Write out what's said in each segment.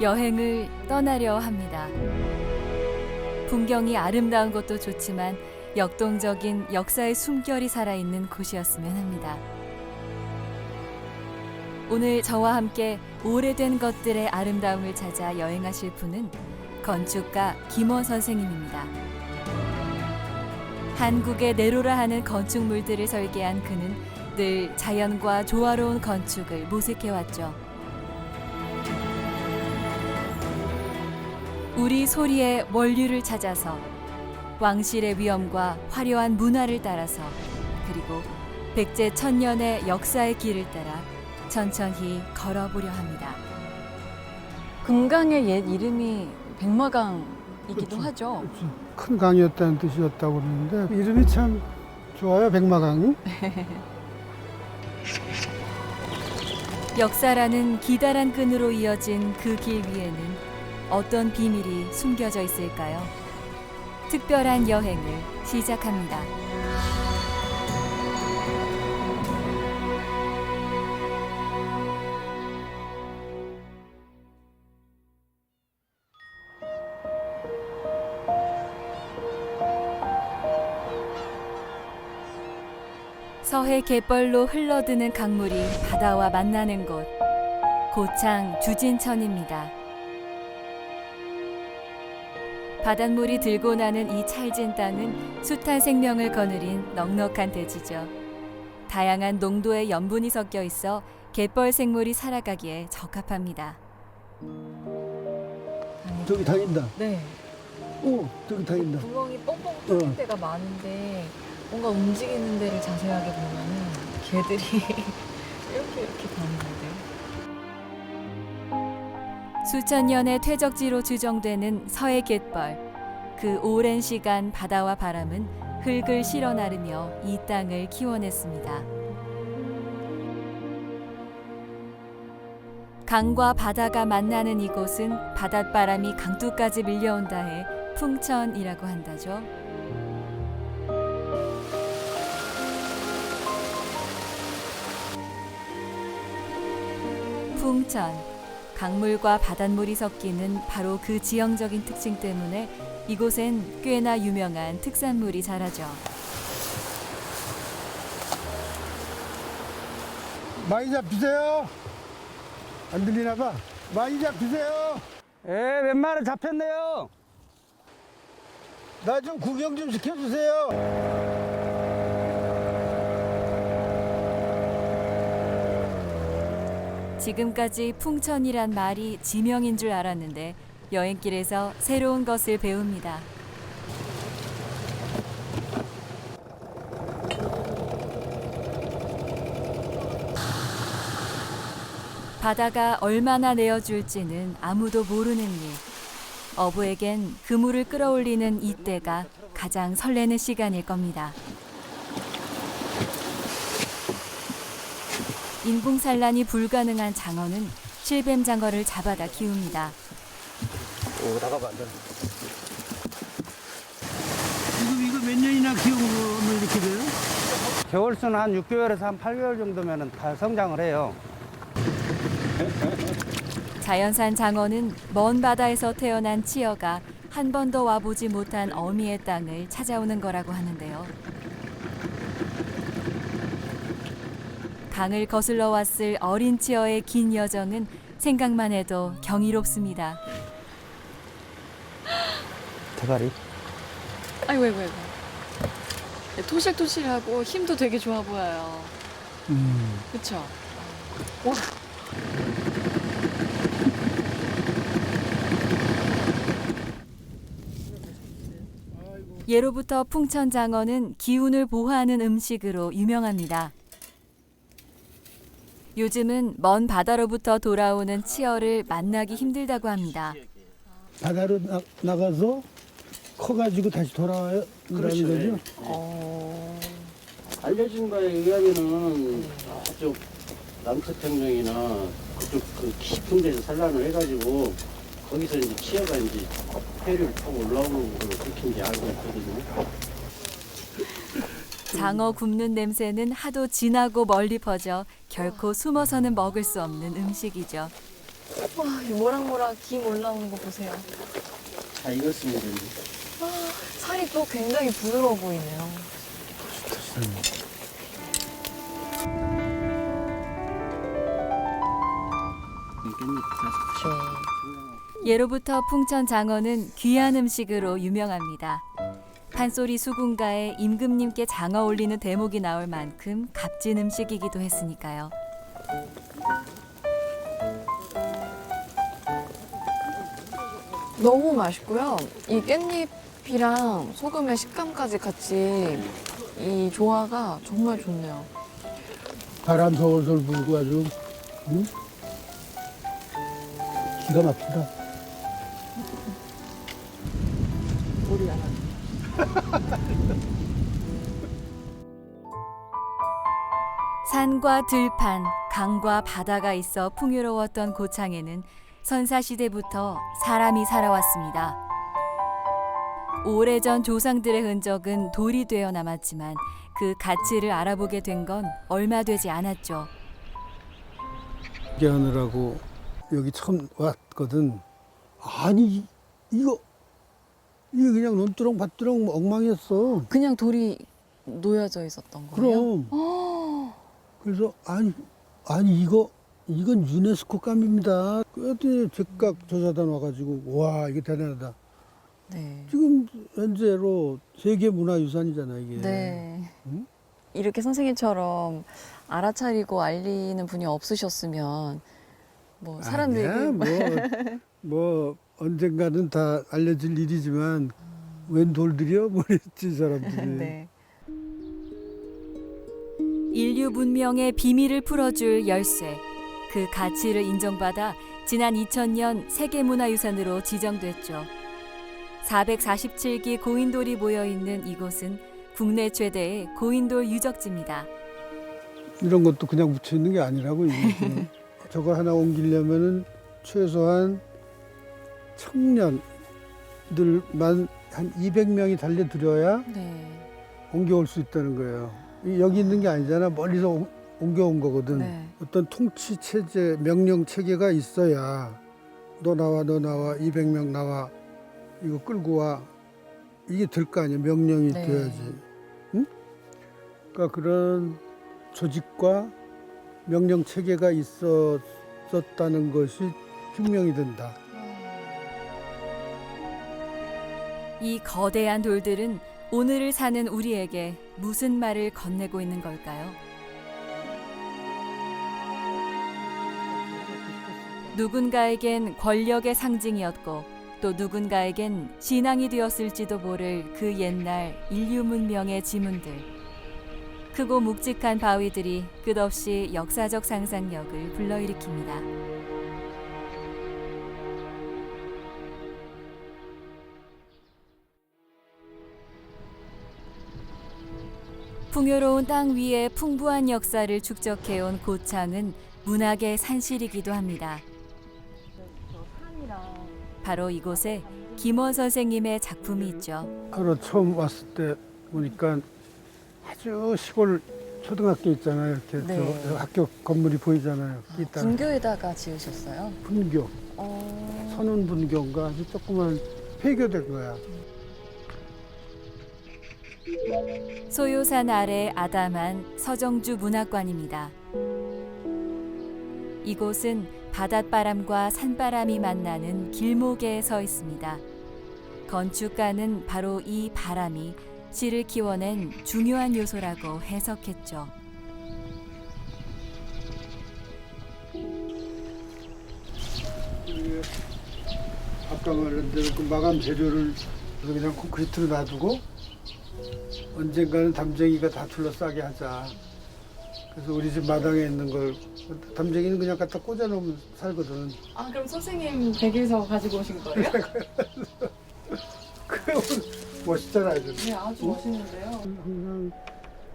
여행을 떠나려 합니다. 풍경이 아름다운 것도 좋지만 역동적인 역사의 숨결이 살아있는 곳이었으면 합니다. 오늘 저와 함께 오래된 것들의 아름다움을 찾아 여행하실 분은 건축가 김원 선생님입니다. 한국의 내로라 하는 건축물들을 설계한 그는 늘 자연과 조화로운 건축을 모색해왔죠. 우리 소리의 원류를 찾아서 왕실의 위엄과 화려한 문화를 따라서 그리고 백제 천년의 역사의 길을 따라 천천히 걸어보려 합니다. 금강의 옛 이름이 백마강이기도 그렇죠. 하죠. 그렇죠. 큰 강이었다는 뜻이었다고 그러는데 이름이 참 좋아요, 백마강이. 역사라는 기다란 끈으로 이어진 그 길 위에는 어떤 비밀이 숨겨져 있을까요? 특별한 여행을 시작합니다. 서해 갯벌로 흘러드는 강물이 바다와 만나는 곳, 고창 주진천입니다. 바닷물이 들고 나는 이 찰진 땅은 숱한 생명을 거느린 넉넉한 대지죠. 다양한 농도의 염분이 섞여 있어 갯벌 생물이 살아가기에 적합합니다. 저기 다닌다. 네. 오, 저기 다닌다. 구멍이 뻥뻥 뚫린 데가 많은데 뭔가 움직이는 데를 자세하게 보면은 개들이 이렇게 다니는데요. 수천 년의 퇴적지로 추정되는 서해 갯벌. 그 오랜 시간 바다와 바람은 흙을 실어 나르며 이 땅을 키워냈습니다. 강과 바다가 만나는 이곳은 바닷바람이 강둑까지 밀려온다 해 풍천이라고 한다죠. 풍천, 강물과 바닷물이 섞이는 바로 그 지형적인 특징 때문에 이곳엔 꽤나 유명한 특산물이 자라죠. 많이 잡히세요. 안 들리나 봐. 많이 잡히세요. 몇 마리 잡혔네요. 나 좀 구경 좀 시켜주세요. 지금까지 풍천이란 말이 지명인 줄 알았는데 여행길에서 새로운 것을 배웁니다. 바다가 얼마나 내어줄지는 아무도 모르는 일. 어부에겐 그물을 끌어올리는 이때가 가장 설레는 시간일 겁니다. 인공산란이 불가능한 장어는 실뱀장어를 잡아다 키웁니다. 오, 나가봐. 이거 몇 년이나 키우면 이렇게 돼요? 겨울수는 한 6개월에서 한 8개월 정도면 다 성장을 해요. 자연산 장어는 먼 바다에서 태어난 치어가 한 번도 와보지 못한 어미의 땅을 찾아오는 거라고 하는데요. 강을 거슬러 왔을 어린 치어의 긴 여정은 생각만 해도 경이롭습니다. 대가리. 아이고. 토실토실하고 힘도 되게 좋아 보여요. 그렇죠? 와. 예로부터 풍천장어는 기운을 보호하는 음식으로 유명합니다. 요즘은 먼 바다로부터 돌아오는 치어를 만나기 힘들다고 합니다. 바다로 나가서 커가지고 다시 돌아와요? 그러는 거죠? 알려진 바에 의하면은 저쪽 남서평양이나 그쪽 그 깊은 데서 산란을 해가지고 거기서 이제 치어가 이제 해를 타고 올라오는 걸로 그렇게 이제 알고 있거든요. 장어 굽는 냄새는 하도 진하고 멀리 퍼져 결코 숨어서는 먹을 수 없는 음식이죠. 와, 이 모락모락 김 올라오는 거 보세요. 다 익었습니다. 이제. 살이 또 굉장히 부드러워 보이네요. 깻잎 싸서 드시고. 예로부터 풍천 장어는 귀한 음식으로 유명합니다. 판소리 수군가에 임금님께 장어 올리는 대목이 나올 만큼 값진 음식이기도 했으니까요. 너무 맛있고요. 이 깻잎이랑 소금의 식감까지 같이 이 조화가 정말 좋네요. 바람 솔솔 불고 아주 응? 기가 막히다. 산과 들판, 강과 바다가 있어 풍요로웠던 고창에는 선사시대부터 사람이 살아왔습니다. 오래전 조상들의 흔적은 돌이 되어 남았지만 그 가치를 알아보게 된 건 얼마 되지 않았죠. 이게 하느라고 여기 처음 왔거든. 아니 이거 그냥 논두렁 밭두렁 엉망이었어. 그냥 돌이 놓여져 있었던 거예요? 그럼. 그래서 아니 이건 유네스코감입니다. 그랬더니 즉각 조사단 와가지고 와 이게 대단하다. 네. 지금 현재로 세계문화유산이잖아 이게. 네. 응? 이렇게 선생님처럼 알아차리고 알리는 분이 없으셨으면 뭐 사람들이 아니야, 뭐 언젠가는 다 알려질 일이지만 웬 돌들이요? 뭐랬지 사람들이. 네. 인류 문명의 비밀을 풀어줄 열쇠. 그 가치를 인정받아 지난 2000년 세계문화유산으로 지정됐죠. 447기 고인돌이 모여있는 이곳은 국내 최대의 고인돌 유적지입니다. 이런 것도 그냥 묻혀 있는 게 아니라고 이게. 저거 하나 옮기려면은 최소한 청년들만 한 200명이 달려들어야 네. 옮겨올 수 있다는 거예요. 여기 있는 게 아니잖아. 멀리서 옮겨온 거거든. 네. 어떤 통치 체제, 명령 체계가 있어야 너 나와 200명 나와 이거 끌고 와 이게 될 거 아니야. 명령이 네. 돼야지. 응? 그러니까 그런 조직과 명령 체계가 있었다는 것이 증명이 된다. 이 거대한 돌들은 오늘을 사는 우리에게 무슨 말을 건네고 있는 걸까요? 누군가에겐 권력의 상징이었고 또 누군가에겐 신앙이 되었을지도 모를 그 옛날 인류 문명의 지문들. 크고 묵직한 바위들이 끝없이 역사적 상상력을 불러일으킵니다. 풍요로운 땅 위에 풍부한 역사를 축적해온 고창은 문학의 산실이기도 합니다. 바로 이곳에 김원 선생님의 작품이 있죠. 하루 처음 왔을 때 보니까 아주 시골 초등학교 있잖아요. 이렇게 네. 저 학교 건물이 보이잖아요. 있다. 분교에다가 지으셨어요? 분교, 선운 분교인가 아주 조그만 폐교된 거야. 소요산 아래 아담한 서정주 문학관입니다. 이곳은 바닷바람과 산바람이 만나는 길목에 서 있습니다. 건축가는 바로 이 바람이 시를 키워낸 중요한 요소라고 해석했죠. 아까 말한 대로 그 마감 재료를 그냥 콘크리트로 놔두고 언젠가는 담쟁이가 다 둘러싸게 하자. 그래서 우리 집 마당에 있는 걸 담쟁이는 그냥 갖다 꽂아놓으면 살거든. 아, 그럼 선생님 댁에서 가지고 오신 거예요? 그래 멋있잖아 아주. 네, 아주 멋있는데요. 항상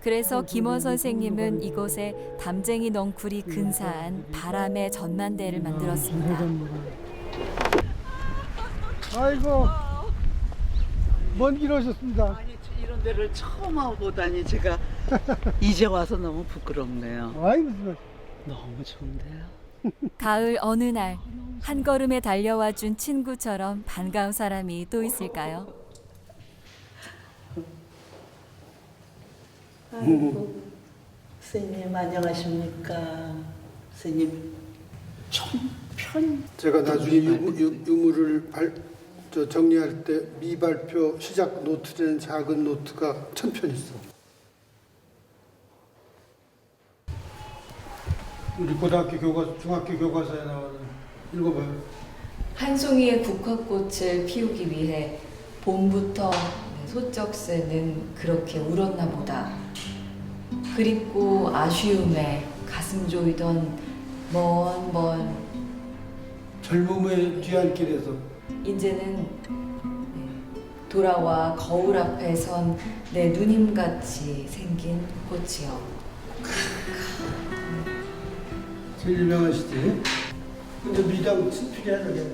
그래서 김원 선생님은 이곳에 담쟁이 넝쿨이 근사한 바람의 전만대를 만들었습니다. 아이고 먼 길 오셨습니다. 아니 이런 데를 처음 와보다니 제가 이제 와서 너무 부끄럽네요. 아이 무슨 말. 너무 좋은데요. 가을 어느 날 한 걸음에 달려와 준 친구처럼 반가운 사람이 또 있을까요? 아이고, 선생님 안녕하십니까? 선생님 총편 제가 나중에 유물을 정리할 때 미발표 시작 노트라는 작은 노트가 1000편 있어. 우리 고등학교 교과서, 중학교 교과서에 나오는 읽어봐요. 한 송이의 국화꽃을 피우기 위해 봄부터 소쩍새는 그렇게 울었나 보다. 그립고 아쉬움에 가슴 조이던 먼 젊음의 뒤안길에서 이제는 돌아와 거울 앞에 선 내 누님같이 생긴 꽃이여. 제일 유명하시지? 근데 미당 친필이야 저게.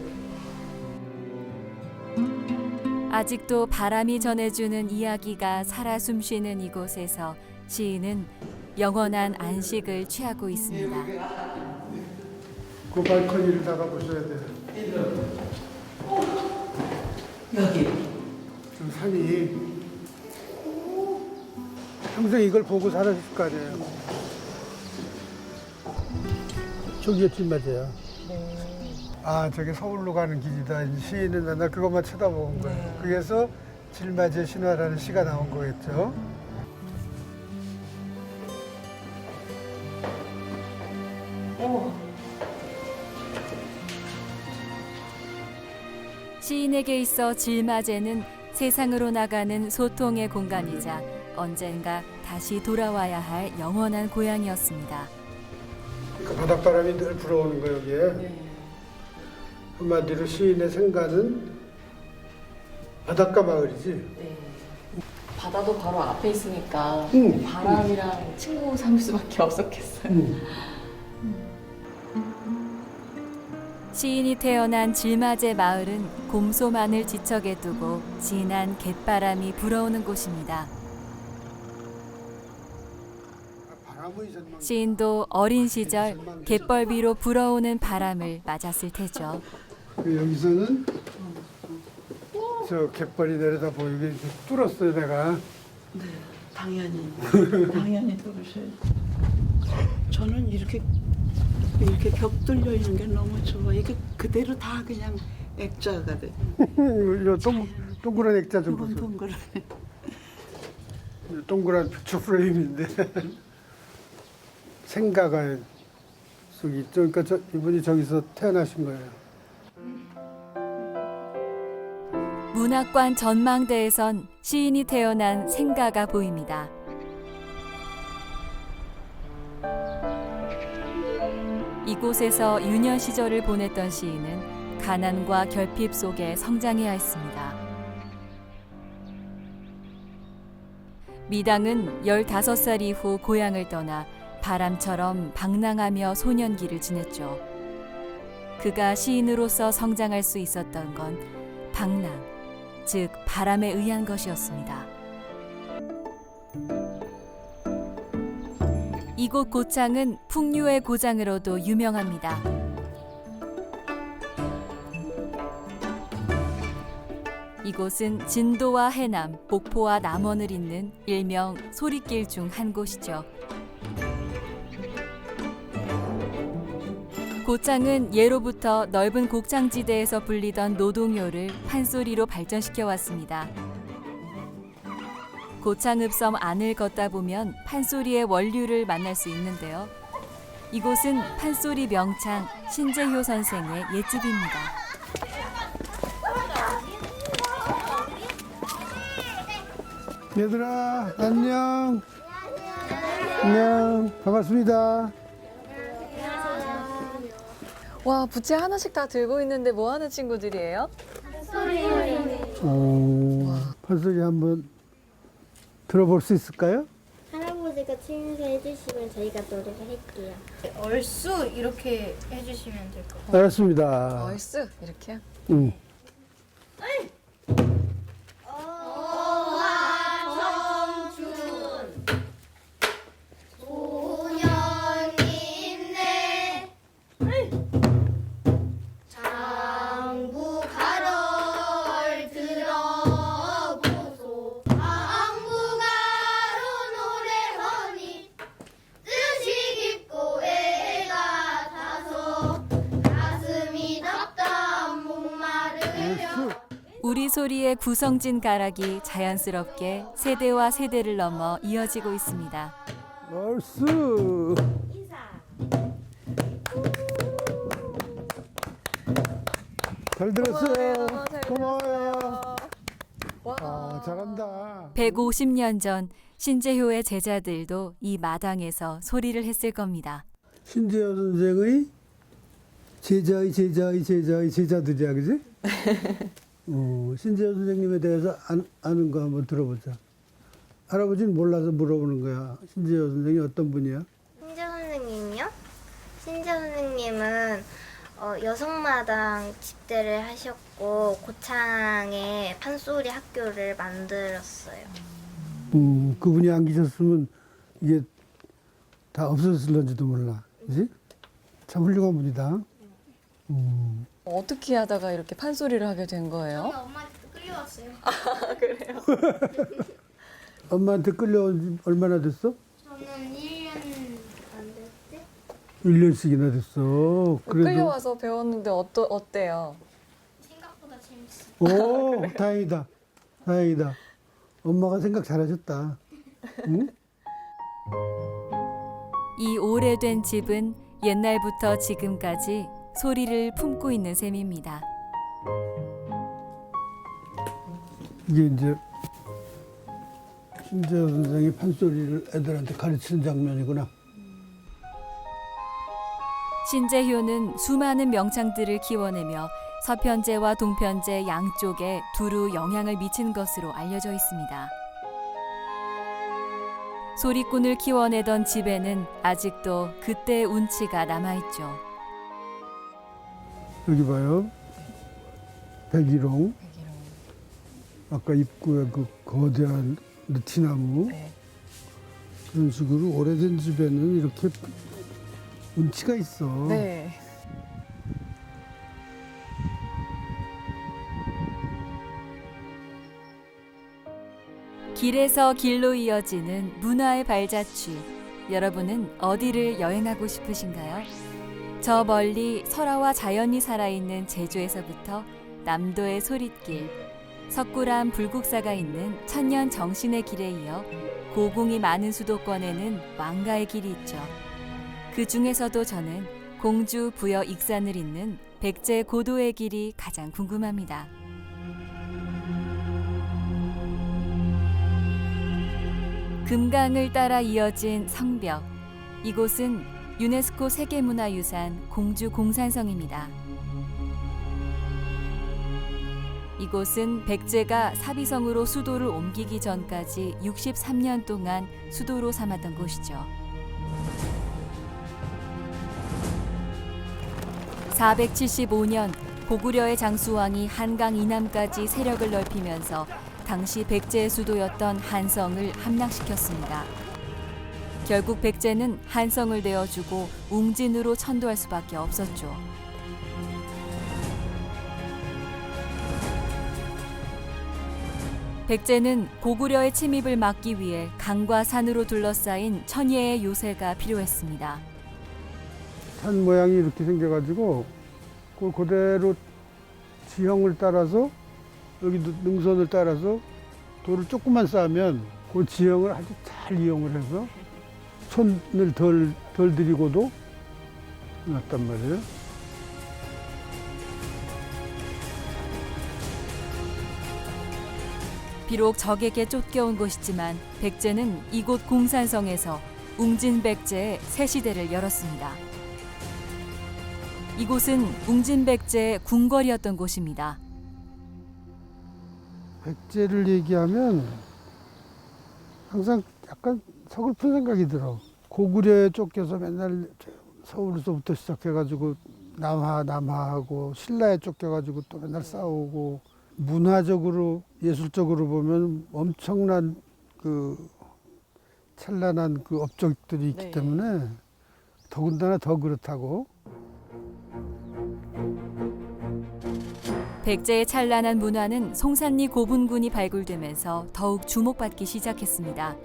아직도 바람이 전해주는 이야기가 살아 숨쉬는 이곳에서 시인은 영원한 안식을 취하고 있습니다. 그 발코니를 나가 보셔야 돼요. 여기 저 산이 평생 이걸 보고 살았을 거 아니에요. 저기가 찐맞아요. 아, 저게 서울로 가는 길이다. 이 시인은 맨날 그것만 쳐다보는 거예요. 그래서 질맞이의 신화라는 시가 나온 거겠죠. 시인에게 있어 질맞이는 세상으로 나가는 소통의 공간이자 언젠가 다시 돌아와야 할 영원한 고향이었습니다. 그러니까 바닷바람이 늘 불어오는 거예요, 여기에. 한마디로 시인의 생가는 바닷가 마을이지. 바다도 바로 앞에 있으니까 응. 바람이랑 친구 삼을 수밖에 없었겠어요. 시인이 태어난 질맞의 마을은 곰소만을 지척에 두고 진한 갯바람이 불어오는 곳입니다. 시인도 어린 시절 갯벌 위로 불어오는 바람을 맞았을 테죠. 여기서는 저 갯벌이 내려다 보이게 이렇게 뚫었어요, 내가. 네, 당연히 들으셔야죠. 저는 이렇게 벽 뚫려 있는 게 너무 좋아. 이게 그대로 다 그냥 액자가 돼. 이 동그란 액자 좀 보세요. 동그란. 동그란 피처 프레임인데 생가가 속이 있죠. 그러니까 이분이 저기서 태어나신 거예요. 문학관 전망대에선 시인이 태어난 생가가 보입니다. 이곳에서 유년 시절을 보냈던 시인은 가난과 결핍 속에 성장해야 했습니다. 미당은 15살 이후 고향을 떠나 바람처럼 방랑하며 소년기를 지냈죠. 그가 시인으로서 성장할 수 있었던 건 방랑, 즉 바람에 의한 것이었습니다. 이곳 고창은 풍류의 고장으로도 유명합니다. 이곳은 진도와 해남, 목포와 남원을 잇는 일명 소리길 중 한 곳이죠. 고창은 예로부터 넓은 곡창지대에서 불리던 노동요를 판소리로 발전시켜 왔습니다. 고창읍섬 안을 걷다 보면 판소리의 원류를 만날 수 있는데요. 이곳은 판소리 명창 신재효 선생의 옛집입니다. 얘들아, 안녕. 안녕. 반갑습니다. 와, 부채 하나씩 다 들고 있는데 뭐 하는 친구들이에요? 판소리 한번 들어볼 수 있을까요? 할아버지가 치면서 해주시면 저희가 노래를 할게요. 얼쑤 이렇게 해주시면 될 것 같아요. 알았습니다. 얼쑤 이렇게요? 응. 우리 소리의 구성진 가락이 자연스럽게 세대와 세대를 넘어 이어지고 있습니다. 얼쑤. 잘 들었어요. 고마워요. 아, 잘한다. 150년 전 신재효의 제자들도 이 마당에서 소리를 했을 겁니다. 신재호 선생의 제자의 제자들이야, 그지? 신재호 선생님에 대해서 아는 거 한번 들어보자. 할아버지는 몰라서 물어보는 거야. 신재호 선생이 어떤 분이야? 신재 선생님이요? 신재 선생님은 여성마당 집대를 하셨고 고창에 판소리 학교를 만들었어요. 그분이 안 계셨으면 이게 다 없었을런지도 몰라. 그지? 참 훌륭한 분이다. 어떻게 하다가 이렇게 판소리를 하게 된 거예요? 저는 엄마한테 끌려왔어요. 엄마한테 끌려온 지 얼마나 됐어? 저는 1년 안 됐대. 1년씩이나 됐어. 그래도 끌려와서 배웠는데 어때요? 생각보다 재밌어. 오, 다행이다. 다행이다. 엄마가 생각 잘하셨다. 응? 이 오래된 집은 옛날부터 지금까지 소리를 품고 있는 셈입니다. 이게 이제 신재호 선생이 판소리를 애들한테 가르치는 장면이구나. 신재효는 수많은 명창들을 키워내며 서편제와 동편제 양쪽에 두루 영향을 미친 것으로 알려져 있습니다. 소리꾼을 키워내던 집에는 아직도 그때의 운치가 남아있죠. 여기 봐요. 백일홍. 아까 입구에 그 거대한 느티나무. 네. 그런 식으로 오래된 집에는 이렇게 운치가 있어. 네. 길에서 길로 이어지는 문화의 발자취. 여러분은 어디를 여행하고 싶으신가요? 저 멀리 설화와 자연이 살아있는 제주에서부터 남도의 소릿길, 석굴암 불국사가 있는 천년 정신의 길에 이어 고궁이 많은 수도권에는 왕가의 길이 있죠. 그 중에서도 저는 공주 부여 익산을 잇는 백제 고도의 길이 가장 궁금합니다. 금강을 따라 이어진 성벽. 이곳은 유네스코 세계문화유산 공주 공산성입니다. 이곳은 백제가 사비성으로 수도를 옮기기 전까지 63년 동안 수도로 삼았던 곳이죠. 475년 고구려의 장수왕이 한강 이남까지 세력을 넓히면서 당시 백제의 수도였던 한성을 함락시켰습니다. 결국 백제는 한성을 내어주고 웅진으로 천도할 수밖에 없었죠. 백제는 고구려의 침입을 막기 위해 강과 산으로 둘러싸인 천예의 요새가 필요했습니다. 산 모양이 이렇게 생겨가지고 그 그대로 지형을 따라서 여기 능선을 따라서 돌을 조금만 쌓으면 그 지형을 아주 잘 이용을 해서 손을 덜 들이고도 났단 말이에요. 비록 적에게 쫓겨온 곳이지만 백제는 이곳 공산성에서 웅진백제의 새 시대를 열었습니다. 이곳은 웅진백제의 궁궐이었던 곳입니다. 백제를 얘기하면 항상 약간 서글픈 생각이 들어. 고구려에 쫓겨서 맨날 서울에서부터 시작해가지고 남하하고 신라에 쫓겨가지고 또 맨날 싸우고, 문화적으로 예술적으로 보면 엄청난 그 찬란한 그 업적들이 있기 네. 때문에 더군다나 더 그렇다고. 백제의 찬란한 문화는 송산리 고분군이 발굴되면서 더욱 주목받기 시작했습니다.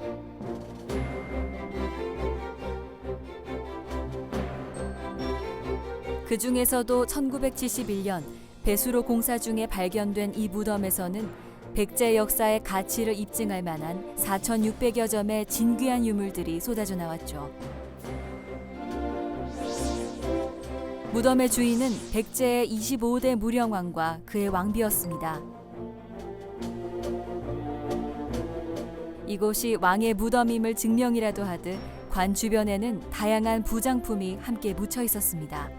그 중에서도 1971년 배수로 공사 중에 발견된 이 무덤에서는 백제 역사의 가치를 입증할 만한 4,600여 점의 진귀한 유물들이 쏟아져 나왔죠. 무덤의 주인은 백제의 25대 무령왕과 그의 왕비였습니다. 이곳이 왕의 무덤임을 증명이라도 하듯 관 주변에는 다양한 부장품이 함께 묻혀 있었습니다.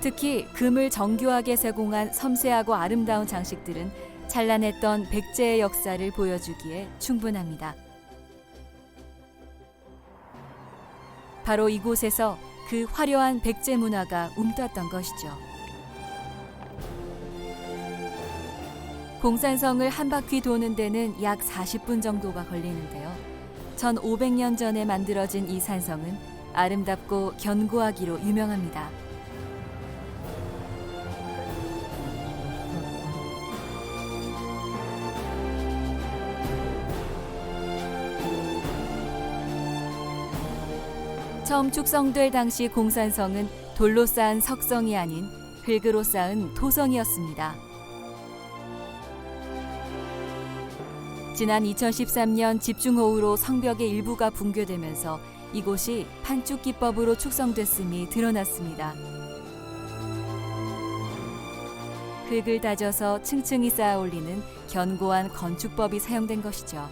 특히 금을 정교하게 세공한 섬세하고 아름다운 장식들은 찬란했던 백제의 역사를 보여주기에 충분합니다. 바로 이곳에서 그 화려한 백제 문화가 움떴던 것이죠. 공산성을 한 바퀴 도는 데는 약 40분 정도가 걸리는데요. 1500년 전에 만들어진 이 산성은 아름답고 견고하기로 유명합니다. 처음 축성될 당시 공산성은 돌로 쌓은 석성이 아닌 흙으로 쌓은 토성이었습니다. 지난 2013년 집중호우로 성벽의 일부가 붕괴되면서 이곳이 판축 기법으로 축성됐음이 드러났습니다. 흙을 다져서 층층이 쌓아 올리는 견고한 건축법이 사용된 것이죠.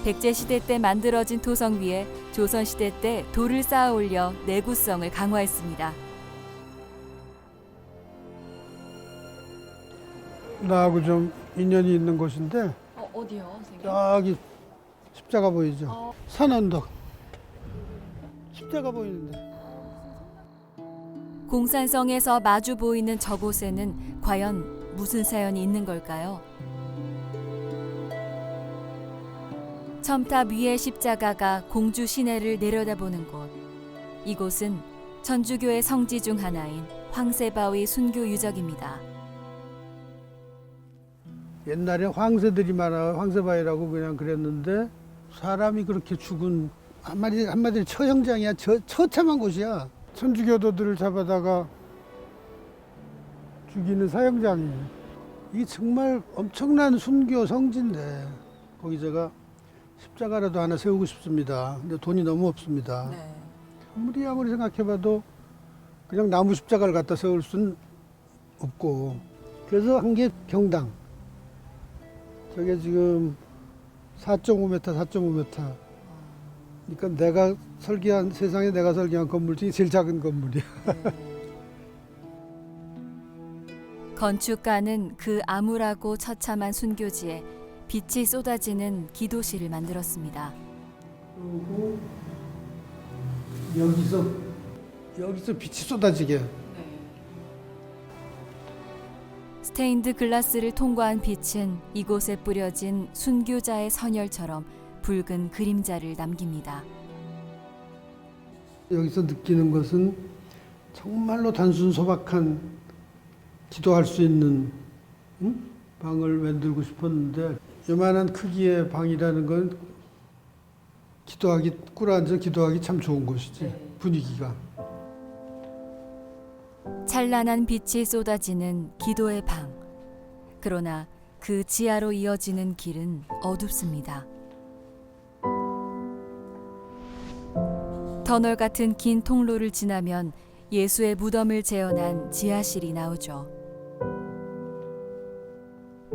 백제시대 때 만들어진 토성 위에 조선시대 때 돌을 쌓아 올려 내구성을 강화했습니다. 나하고 좀 인연이 있는 곳인데 어디요, 선생님? 저기 십자가 보이죠? 산 언덕 십자가 보이는데 공산성에서 마주 보이는 저곳에는 과연 무슨 사연이 있는 걸까요? 첨탑 위의 십자가가 공주 시내를 내려다보는 곳. 이곳은 천주교의 성지 중 하나인 황새바위 순교 유적입니다. 옛날에 황새들이 많아 황새바위라고 그냥 그랬는데 사람이 그렇게 죽은 한마디로 처형장이야. 처참한 곳이야. 천주교도들을 잡아다가 죽이는 사형장이에요. 이게 정말 엄청난 순교 성지인데 거기 제가 십자가라도 하나 세우고 싶습니다. 근데 돈이 너무 없습니다. 네. 아무리 생각해봐도 그냥 나무 십자가를 갖다 세울 수는 없고 그래서 한 게 경당. 저게 지금 4.5m. 그러니까 세상에 내가 설계한 건물 중에 제일 작은 건물이야. 건축가는 그 암울하고 처참한 순교지에 빛이 쏟아지는 기도실을 만들었습니다. 그리고 여기서 빛이 쏟아지게. 스테인드 글라스를 통과한 빛은 이곳에 뿌려진 순교자의 선혈처럼 붉은 그림자를 남깁니다. 여기서 느끼는 것은 정말로 단순 소박한 기도할 수 있는 방을 만들고 싶었는데 요만한 크기의 방이라는 건 꿇어앉아 기도하기 참 좋은 곳이지. 분위기가. 찬란한 빛이 쏟아지는 기도의 방. 그러나 그 지하로 이어지는 길은 어둡습니다. 터널 같은 긴 통로를 지나면 예수의 무덤을 재현한 지하실이 나오죠.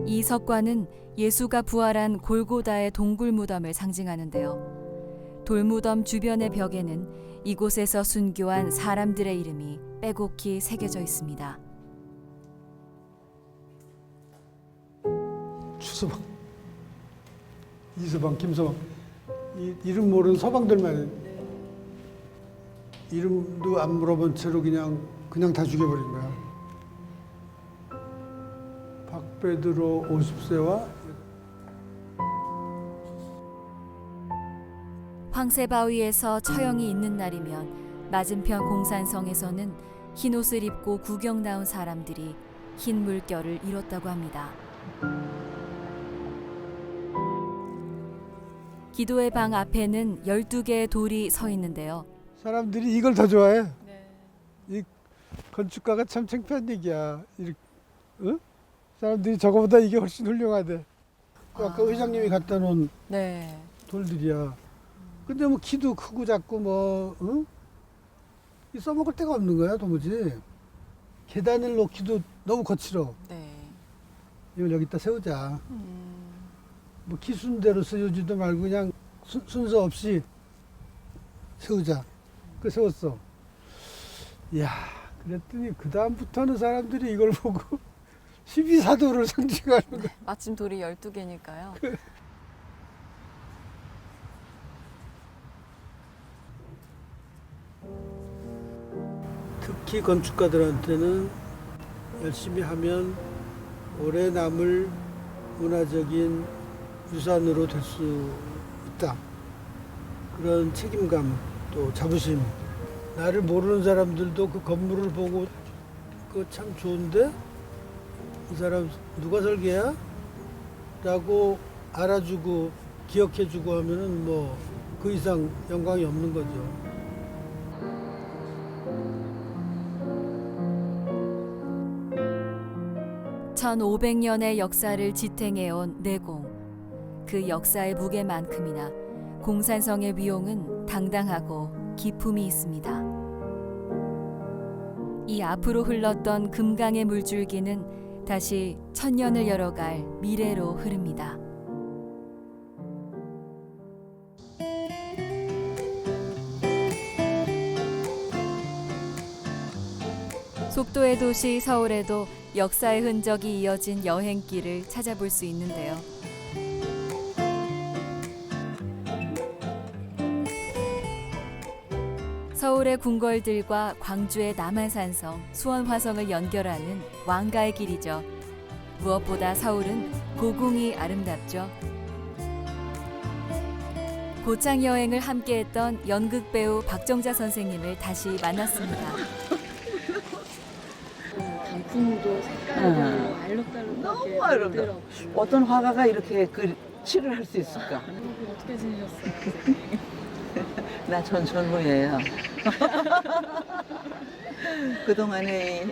이 석관은 예수가 부활한 골고다의 동굴 무덤을 상징하는데요. 돌무덤 주변의 벽에는 이곳에서 순교한 사람들의 이름이 빼곡히 새겨져 있습니다. 추서방, 이서방, 김서방 이름 모르는 서방들만 이름도 안 물어본 채로 그냥 다 죽여버린 거야. 박베드로 50세와 황새바위에서 처형이 있는 날이면 맞은편 공산성에서는 흰옷을 입고 구경 나온 사람들이 흰 물결을 잃었다고 합니다. 기도의 방 앞에는 12개의 돌이 서 있는데요. 사람들이 이걸 더 좋아해. 이 건축가가 참 창피한 얘기야. 어? 사람들이 저거보다 이게 훨씬 훌륭하대. 아까 회장님이 갖다 놓은 네. 돌들이야. 근데 뭐 키도 크고 작고 뭐 응? 이 써먹을 데가 없는 거야 도무지. 계단을 놓기도 너무 거칠어. 네. 이걸 여기다 세우자. 뭐 기순대로 세우지도 말고 그냥 순서 없이 세우자. 그 세웠어. 이야, 그랬더니 그 다음부터는 사람들이 이걸 보고 12사도를 상징하는 거야. 마침 돌이 12개니까요. 특히 건축가들한테는 열심히 하면 오래 남을 문화적인 유산으로 될 수 있다. 그런 책임감, 또 자부심. 나를 모르는 사람들도 그 건물을 보고 그거 참 좋은데? 이 사람 누가 설계야? 라고 알아주고 기억해주고 하면은 뭐 그 이상 영광이 없는 거죠. 1500년의 역사를 지탱해온 내공. 그 역사의 무게만큼이나 공산성의 위용은 당당하고 기품이 있습니다. 이 앞으로 흘렀던 금강의 물줄기는 다시 천년을 열어갈 미래로 흐릅니다. 속도의 도시 서울에도 역사의 흔적이 이어진 여행길을 찾아볼 수 있는데요. 서울의 궁궐들과 광주의 남한산성, 수원화성을 연결하는 왕가의 길이죠. 무엇보다 서울은 고궁이 아름답죠. 고창 여행을 함께했던 연극 배우 박정자 선생님을 다시 만났습니다. 단풍도 색깔별로 알록달록하게 너무 아름다워. 어떤 화가가 이렇게 칠을 할 수 있을까? 어떻게 지내셨어요? 나 전천후예요. 그동안에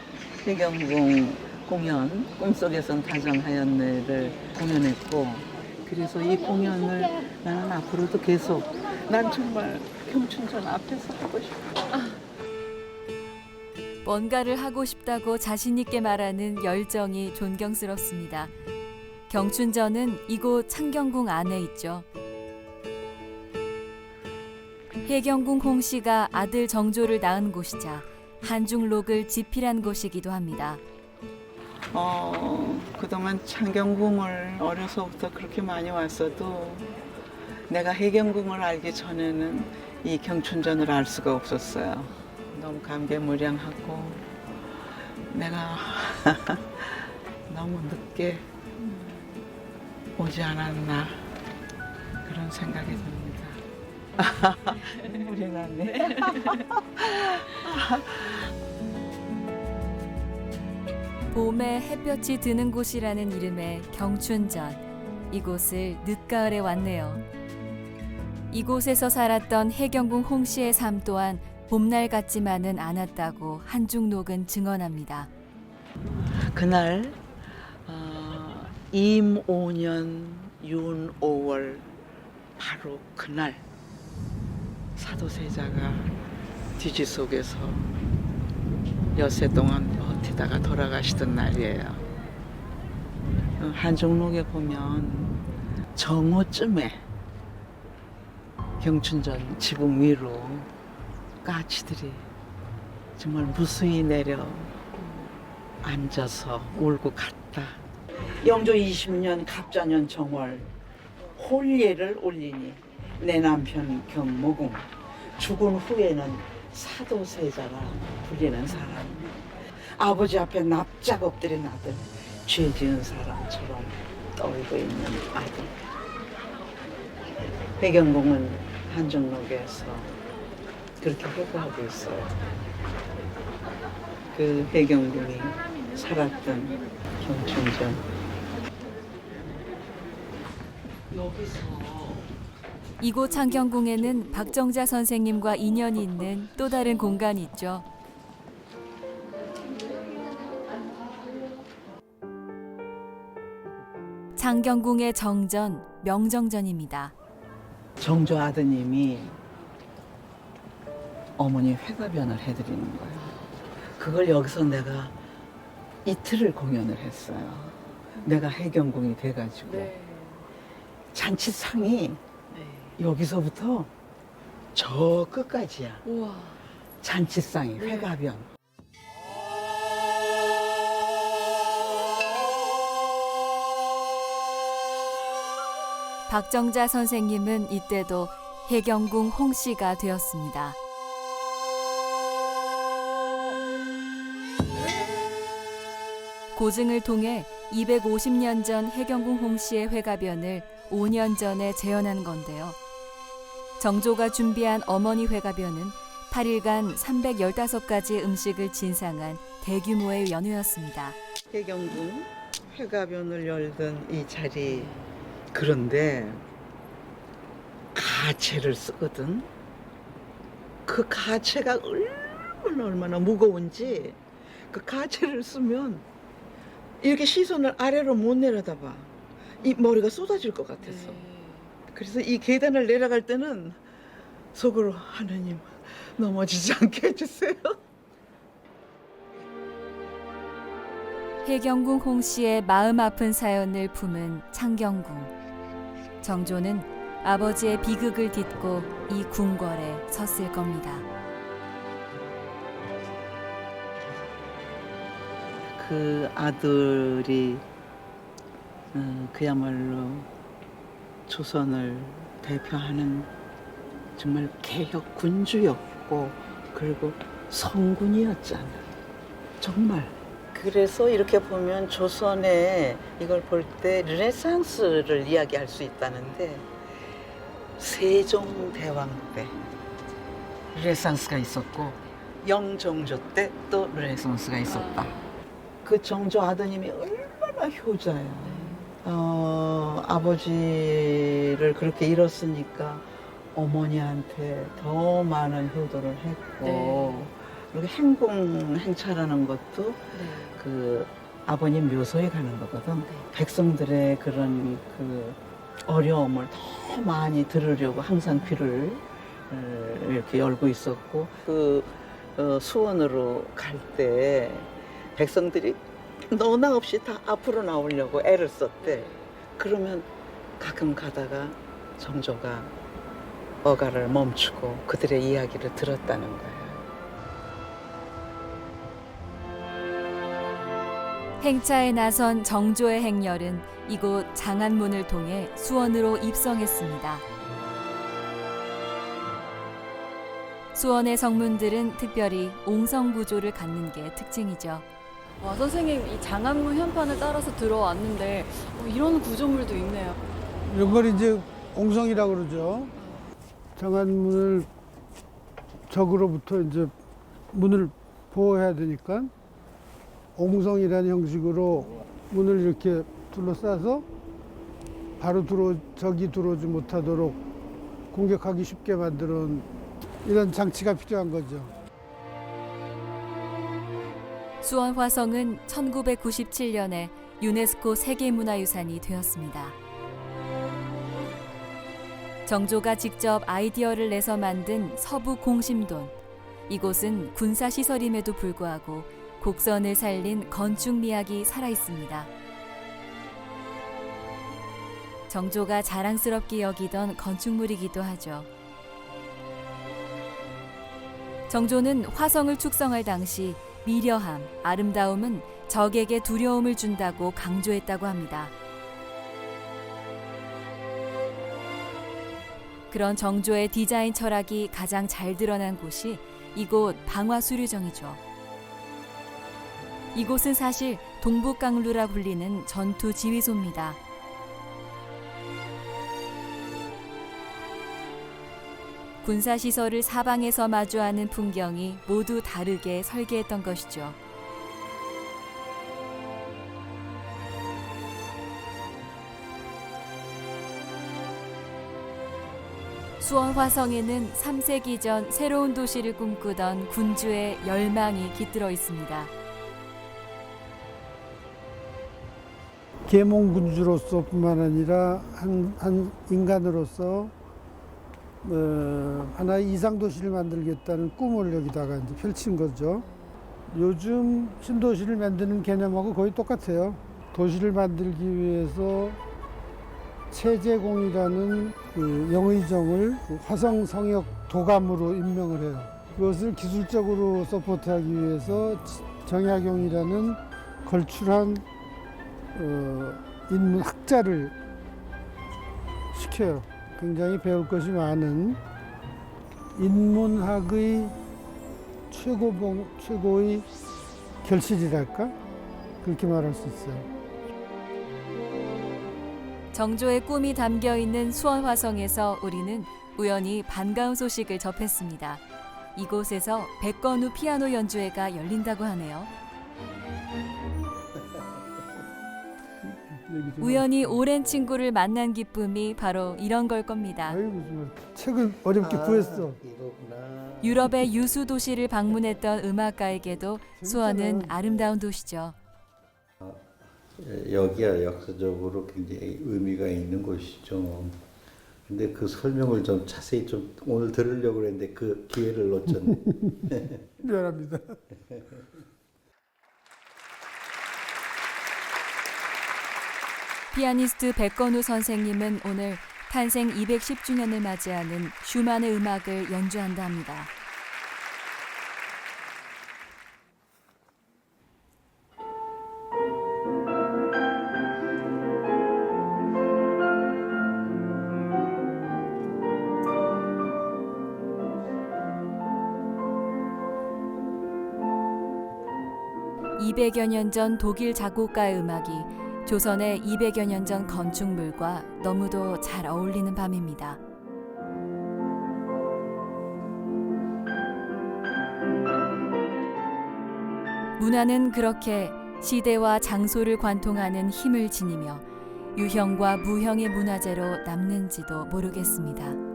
해경궁 공연 꿈속에선 다정하였네를 공연했고, 그래서 이 공연을 나는 앞으로도 계속, 난 정말 경춘전 앞에서 하고 싶어. 뭔가를 하고 싶다고 자신 있게 말하는 열정이 존경스럽습니다. 경춘전은 이곳 창경궁 안에 있죠. 해경궁 홍씨가 아들 정조를 낳은 곳이자 한중록을 집필한 곳이기도 합니다. 그동안 창경궁을 어려서부터 그렇게 많이 왔어도 내가 해경궁을 알기 전에는 이 경춘전을 알 수가 없었어요. 너무 감개무량하고 내가 너무 늦게 오지 않았나 그런 생각이 듭니다. 눈물이 나네. 봄에 햇볕이 드는 곳이라는 이름의 경춘전. 이곳을 늦가을에 왔네요. 이곳에서 살았던 해경궁 홍씨의 삶 또한 봄날 같지만은 않았다고 한중록은 증언합니다. 그날 임오년 윤오월 바로 그날 사도세자가 뒤지 속에서 엿새 동안 버티다가 돌아가시던 날이에요. 한중록에 보면 정오쯤에 경춘전 지붕 위로 까치들이 정말 무수히 내려 앉아서 울고 갔다. 영조 20년 갑자년 정월 홀예를 올리니 내 남편 경모궁 죽은 후에는 사도세자라 불리는 사람. 아버지 앞에 납작 엎드린 아들, 죄 지은 사람처럼 떨고 있는 아들. 해경궁은 한중록에서 그렇게 회고하고 있어요. 그 해경궁이 살았던 경춘전. 여기서 이곳 창경궁에는 박정자 선생님과 인연이 있는 또 다른 공간이 있죠. 창경궁의 정전, 명정전입니다. 정조 아드님이 어머니 회가변을 해드리는 거예요. 그걸 여기서 내가 이틀을 공연을 했어요. 내가 해경궁이 돼가지고 잔치상이 여기서부터 저 끝까지야. 우와. 잔치상이 회가변. 박정자 선생님은 이때도 해경궁 홍씨가 되었습니다. 고증을 통해 250년 전 해경궁 홍씨의 회가변을 5년 전에 재현한 건데요. 정조가 준비한 어머니 회가변은 8일간 315가지 음식을 진상한 대규모의 연회였습니다. 해경궁 회가변을 열던 이 자리. 그런데 가채를 쓰거든. 그 가채가 얼마나 무거운지 그 가채를 쓰면 이렇게 시선을 아래로 못 내려다봐. 이 머리가 쏟아질 것 같았어. 그래서 이 계단을 내려갈 때는 속으로 하나님 넘어지지 않게 해주세요. 해경궁 홍씨의 마음 아픈 사연을 품은 창경궁. 정조는 아버지의 비극을 딛고 이 궁궐에 섰을 겁니다. 그 아들이 그야말로 조선을 대표하는 정말 개혁 군주였고 그리고 성군이었잖아. 정말. 그래서 이렇게 보면 조선의 이걸 볼 때 르네상스를 이야기할 수 있다는데 세종대왕 때 르네상스가 있었고 영정조 때 또 르네상스가 있었다. 그 정조 아드님이 얼마나 효자야. 아버지를 그렇게 잃었으니까 어머니한테 더 많은 효도를 했고 그리고 행궁행차라는 것도 그 아버님 묘소에 가는 거거든. 백성들의 그런 그 어려움을 더 많이 들으려고 항상 귀를 이렇게 열고 있었고 그 수원으로 갈 때 백성들이 너나 없이 다 앞으로 나오려고 애를 썼대. 그러면 가끔 가다가 정조가 어가를 멈추고 그들의 이야기를 들었다는 거야. 행차에 나선 정조의 행렬은 이곳 장안문을 통해 수원으로 입성했습니다. 수원의 성문들은 특별히 옹성 구조를 갖는 게 특징이죠. 와, 선생님, 이 장안문 현판을 따라서 들어왔는데 이런 구조물도 있네요. 이런 걸 이제 옹성이라고 그러죠. 장안문을 적으로부터 이제 문을 보호해야 되니까 옹성이라는 형식으로 문을 이렇게 둘러싸서 바로 적이 들어오지 못하도록 공격하기 쉽게 만드는 이런 장치가 필요한 거죠. 수원 화성은 1997년에 유네스코 세계문화유산이 되었습니다. 정조가 직접 아이디어를 내서 만든 서부 공심돈. 이곳은 군사시설임에도 불구하고 곡선을 살린 건축 미학이 살아있습니다. 정조가 자랑스럽게 여기던 건축물이기도 하죠. 정조는 화성을 축성할 당시 미려함, 아름다움은 적에게 두려움을 준다고 강조했다고 합니다. 그런 정조의 디자인 철학이 가장 잘 드러난 곳이 이곳 방화수류정이죠. 이곳은 사실 동북강루라 불리는 전투 지휘소입니다. 군사시설을 사방에서 마주하는 풍경이 모두 다르게 설계했던 것이죠. 수원 화성에는 3세기 전 새로운 도시를 꿈꾸던 군주의 열망이 깃들어 있습니다. 계몽군주로서뿐만 아니라 한 인간으로서 하나의 이상도시를 만들겠다는 꿈을 여기다가 이제 펼친 거죠. 요즘 신도시를 만드는 개념하고 거의 똑같아요. 도시를 만들기 위해서 체제공이라는 그 영의정을 화성 성역 도감으로 임명을 해요. 그것을 기술적으로 서포트하기 위해서 정약용이라는 걸출한 인문학자를 시켜요. 굉장히 배울 것이 많은 인문학의 최고의 결실이랄까? 그렇게 말할 수 있어요. 정조의 꿈이 담겨 있는 수원 화성에서 우리는 우연히 반가운 소식을 접했습니다. 이곳에서 백건우 피아노 연주회가 열린다고 하네요. 우연히 오랜 친구를 만난 기쁨이 바로 이런 걸 겁니다. 아이고, 정말 책을 어렵게 구했어. 이거구나. 유럽의 유수 도시를 방문했던 음악가에게도 수원은 아름다운 도시죠. 여기야 역사적으로 굉장히 의미가 있는 곳이죠. 근데 그 설명을 좀 자세히 좀 오늘 들으려고 했는데 그 기회를 놓쳤네. 미안합니다. 피아니스트 백건우 선생님은 오늘 탄생 210주년을 맞이하는 슈만의 음악을 연주한다 합니다. (200여 년 전) 독일 작곡가의 음악이 조선의 200여 년 전 건축물과 너무도 잘 어울리는 밤입니다. 문화는 그렇게 시대와 장소를 관통하는 힘을 지니며 유형과 무형의 문화재로 남는지도 모르겠습니다.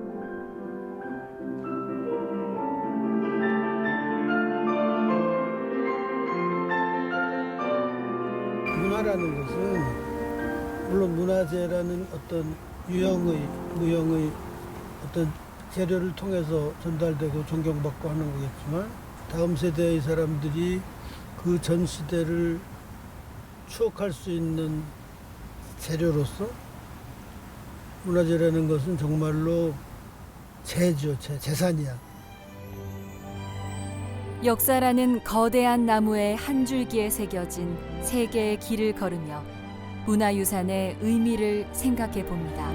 문화라는 것은 물론 문화재라는 어떤 유형의, 무형의 어떤 재료를 통해서 전달되고 존경받고 하는 거겠지만 다음 세대의 사람들이 그 전 시대를 추억할 수 있는 재료로서 문화재라는 것은 정말로 재죠, 재산이야. 역사라는 거대한 나무의 한 줄기에 새겨진 세계의 길을 걸으며 문화유산의 의미를 생각해 봅니다.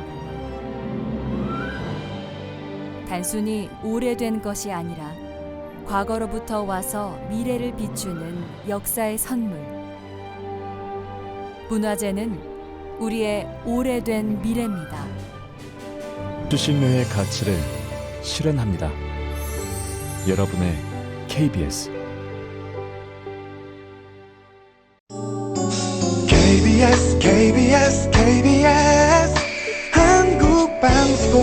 단순히 오래된 것이 아니라 과거로부터 와서 미래를 비추는 역사의 선물. 문화재는 우리의 오래된 미래입니다. 수신료의 가치를 실현합니다. 여러분의 KBS KBS 한국방송